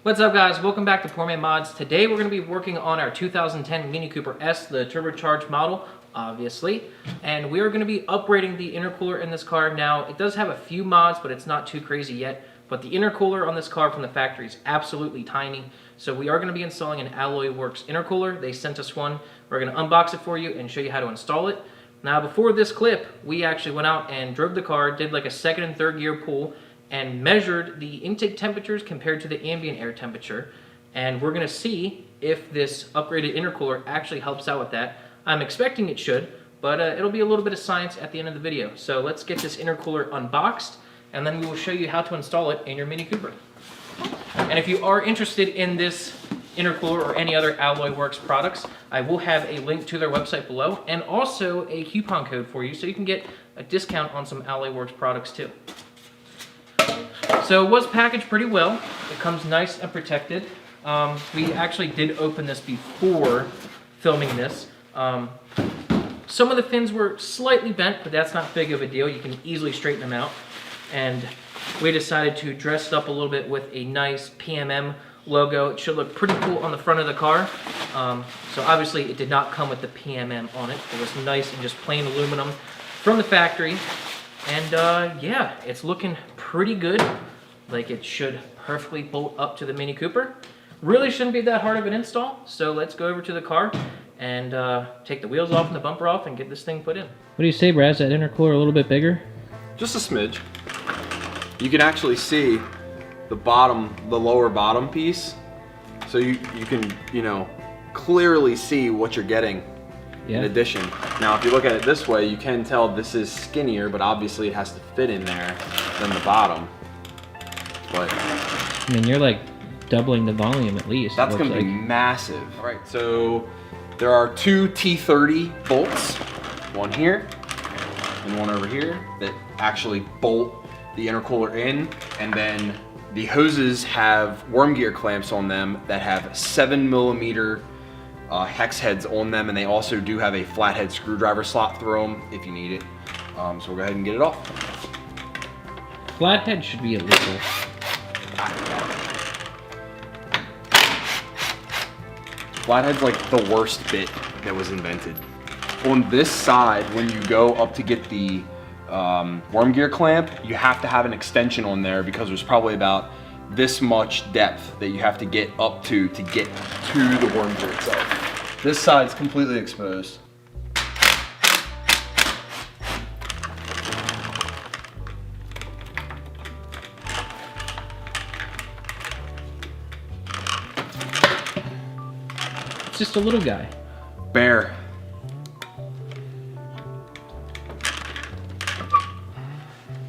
What's up guys, welcome back to Poor Man Mods. Today we're going to be working on our 2010 Mini Cooper S, the turbocharged model, obviously. And we are going to be upgrading the intercooler in this car. Now, it does have a few mods, but it's not too crazy yet. But the intercooler on this car from the factory is absolutely tiny. So we are going to be installing an AlloyWorks intercooler. They sent us one. We're going to unbox it for you and show you how to install it. Now, before this clip, we actually went out and drove the car, did like a second and third gear pull, and measured the intake temperatures compared to the ambient air temperature. And we're gonna see if this upgraded intercooler actually helps out with that. I'm expecting it should, but it'll be a little bit of science at the end of the video. So let's get this intercooler unboxed, and then we will show you how to install it in your Mini Cooper. And if you are interested in this intercooler or any other AlloyWorks products, I will have a link to their website below, and also a coupon code for you so you can get a discount on some AlloyWorks products too. So it was packaged pretty well. It comes nice and protected. We actually did open this before filming this. Some of the fins were slightly bent, but that's not big of a deal. You can easily straighten them out. And we decided to dress it up a little bit with a nice PMM logo. It should look pretty cool on the front of the car. So obviously it did not come with the PMM on it. It was nice and just plain aluminum from the factory. And yeah, it's looking pretty good. Like it should perfectly bolt up to the Mini Cooper. Really shouldn't be that hard of an install. So let's go over to the car and take the wheels off and the bumper off and get this thing put in. What do you say, Brad? Is that intercooler a little bit bigger? Just a smidge. You can actually see the bottom, the lower bottom piece. So you can, clearly see what you're getting. Yeah. In addition. Now, if you look at it this way, you can tell this is skinnier, but obviously it has to fit in there than the bottom. But I mean, you're like doubling the volume at least. That's going to be massive. All right, so there are two T30 bolts, one here and one over here, that actually bolt the intercooler in, and then the hoses have worm gear clamps on them that have 7mm hex heads on them, and they also do have a flathead screwdriver slot through them if you need it. So we'll go ahead and get it off. Flathead should be illegal. Flathead's like the worst bit that was invented. On this side, when you go up to get the worm gear clamp, you have to have an extension on there because there's probably about this much depth that you have to get up to get to the worm gear itself. This side's completely exposed. It's just a little guy. Bear.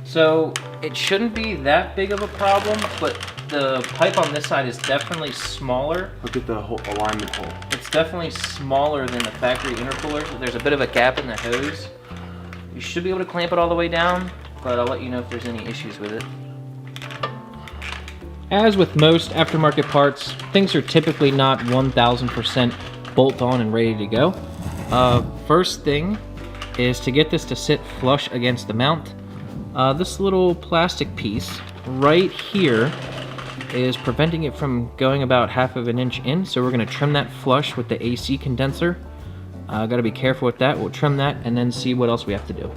So it shouldn't be that big of a problem, but the pipe on this side is definitely smaller. Look at the whole alignment hole. It's definitely smaller than the factory intercooler. So there's a bit of a gap in the hose. You should be able to clamp it all the way down, but I'll let you know if there's any issues with it. As with most aftermarket parts, things are typically not 1000% bolt on and ready to go. First thing is to get this to sit flush against the mount. This little plastic piece right here is preventing it from going about 1/2 inch in, so we're going to trim that flush with the AC condenser. Got to be careful with that. We'll trim that and then see what else we have to do.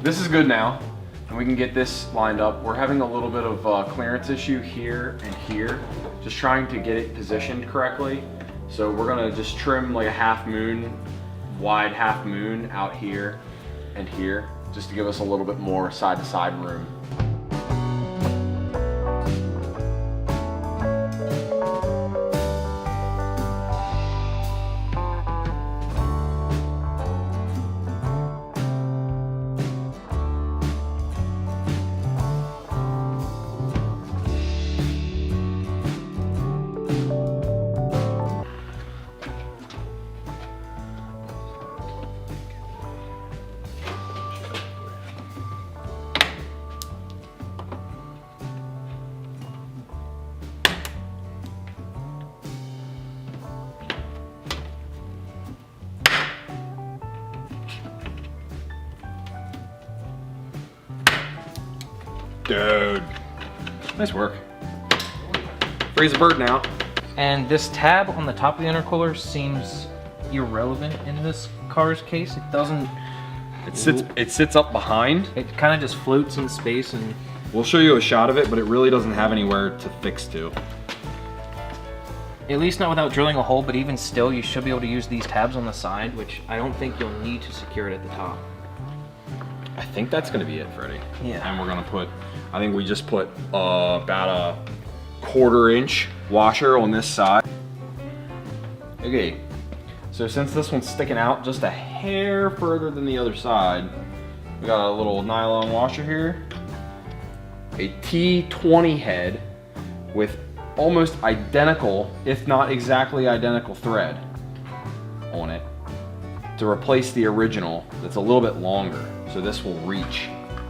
This is good now, and we can get this lined up. We're having a little bit of a clearance issue here and here, just trying to get it positioned correctly. So we're going to just trim like a half moon, wide half moon out here and here, just to give us a little bit more side-to-side room. Dude, nice work. Raise a bird now. And this tab on the top of the intercooler seems irrelevant in this car's case. It doesn't. It sits up behind. It kind of just floats in space, and we'll show you a shot of it, but it really doesn't have anywhere to fix to. At least not without drilling a hole, but even still, you should be able to use these tabs on the side, which I don't think you'll need to secure it at the top. I think that's gonna be it, Freddie. Yeah. And we're gonna put, I think we just put about a 1/4 inch washer on this side. Okay, so since this one's sticking out just a hair further than the other side, we got a little nylon washer here, a T20 head with almost identical, if not exactly identical thread on it to replace the original that's a little bit longer. So this will reach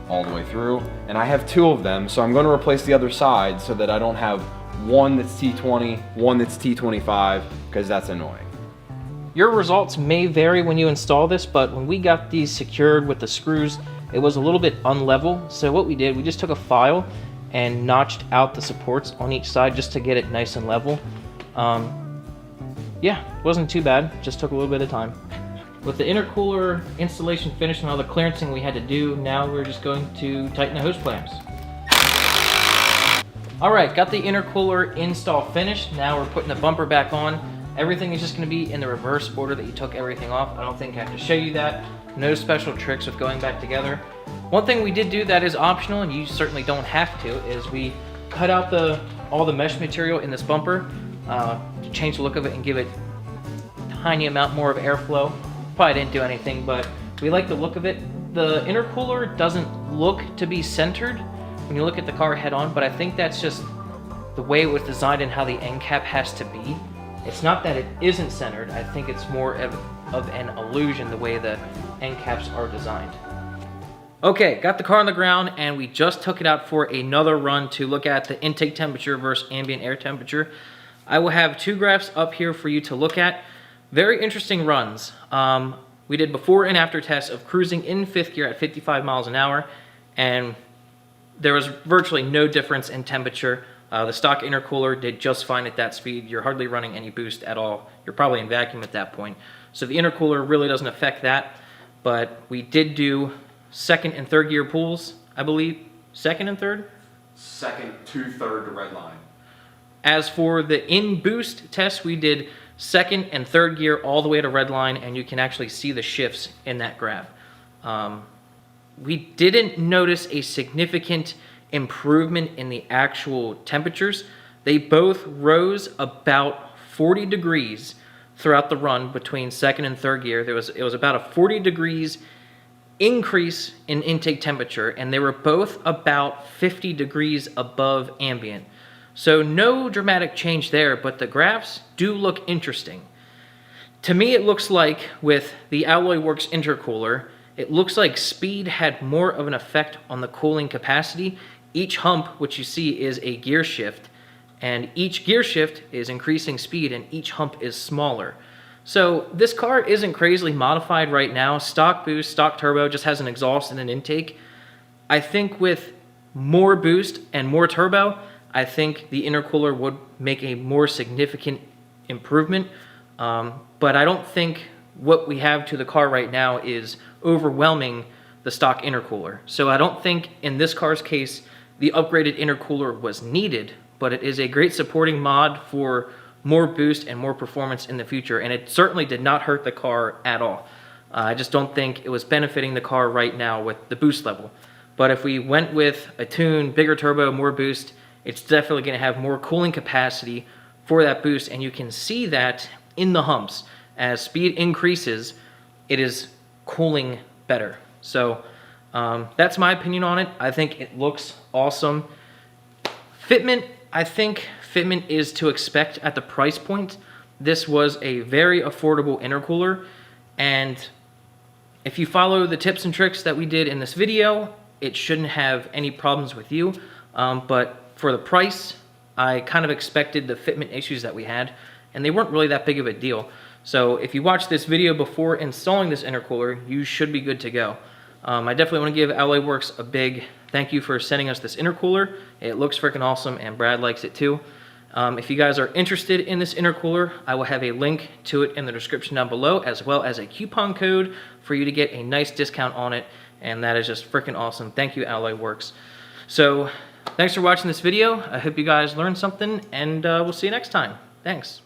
all the way through. And I have 2 of them, so I'm going to replace the other side so that I don't have one that's T20, one that's T25, because that's annoying. Your results may vary when you install this, but when we got these secured with the screws, it was a little bit unlevel. So what we did, we just took a file and notched out the supports on each side just to get it nice and level. Yeah, wasn't too bad, just took a little bit of time. With the intercooler installation finished and all the clearancing we had to do, now we're just going to tighten the hose clamps. All right, got the intercooler install finished. Now we're putting the bumper back on. Everything is just gonna be in the reverse order that you took everything off. I don't think I have to show you that. No special tricks with going back together. One thing we did do that is optional, and you certainly don't have to, is we cut out all the mesh material in this bumper to change the look of it and give it a tiny amount more of airflow. Probably didn't do anything, but we like the look of it. The intercooler doesn't look to be centered when you look at the car head on, but I think that's just the way it was designed and how the end cap has to be. It's not that it isn't centered, I think it's more of an illusion the way the end caps are designed. Okay, got the car on the ground, and we just took it out for another run to look at the intake temperature versus ambient air temperature. I will have 2 graphs up here for you to look at. Very interesting runs. We did before and after tests of cruising in 5th gear at 55 miles an hour, and there was virtually no difference in temperature. The stock intercooler did just fine at that speed. You're hardly running any boost at all. You're probably in vacuum at that point. So the intercooler really doesn't affect that, but we did do 2nd and 3rd gear pulls, I believe. 2nd and 3rd? 2nd to 3rd to red line. As for the in-boost test, we did 2nd and 3rd gear all the way to red line, and you can actually see the shifts in that graph. We didn't notice a significant improvement in the actual temperatures. They both rose about 40 degrees throughout the run between 2nd and 3rd gear. It was about a 40 degrees increase in intake temperature, and they were both about 50 degrees above ambient. So no dramatic change there, but the graphs do look interesting. To me, it looks like with the AlloyWorks Intercooler, it looks like speed had more of an effect on the cooling capacity. Each hump, which you see, is a gear shift, and each gear shift is increasing speed, and each hump is smaller. So this car isn't crazily modified right now. Stock boost, stock turbo, just has an exhaust and an intake. I think with more boost and more turbo, I think the intercooler would make a more significant improvement. But I don't think what we have to the car right now is overwhelming the stock intercooler. So I don't think in this car's case, the upgraded intercooler was needed, but it is a great supporting mod for more boost and more performance in the future, and it certainly did not hurt the car at all. I just don't think it was benefiting the car right now with the boost level. But if we went with a tune, bigger turbo, more boost, it's definitely going to have more cooling capacity for that boost, and you can see that in the humps. As speed increases, it is cooling better. So that's my opinion on it. I think it looks awesome. Fitment, I think fitment is to expect at the price point. This was a very affordable intercooler, and if you follow the tips and tricks that we did in this video, it shouldn't have any problems with you. But for the price, I kind of expected the fitment issues that we had, and they weren't really that big of a deal. So if you watch this video before installing this intercooler, you should be good to go. I definitely want to give AlloyWorks a big thank you for sending us this intercooler. It looks freaking awesome, and Brad likes it too. If you guys are interested in this intercooler, I will have a link to it in the description down below, as well as a coupon code for you to get a nice discount on it, and that is just freaking awesome. Thank you, AlloyWorks. So thanks for watching this video. I hope you guys learned something, and we'll see you next time. Thanks.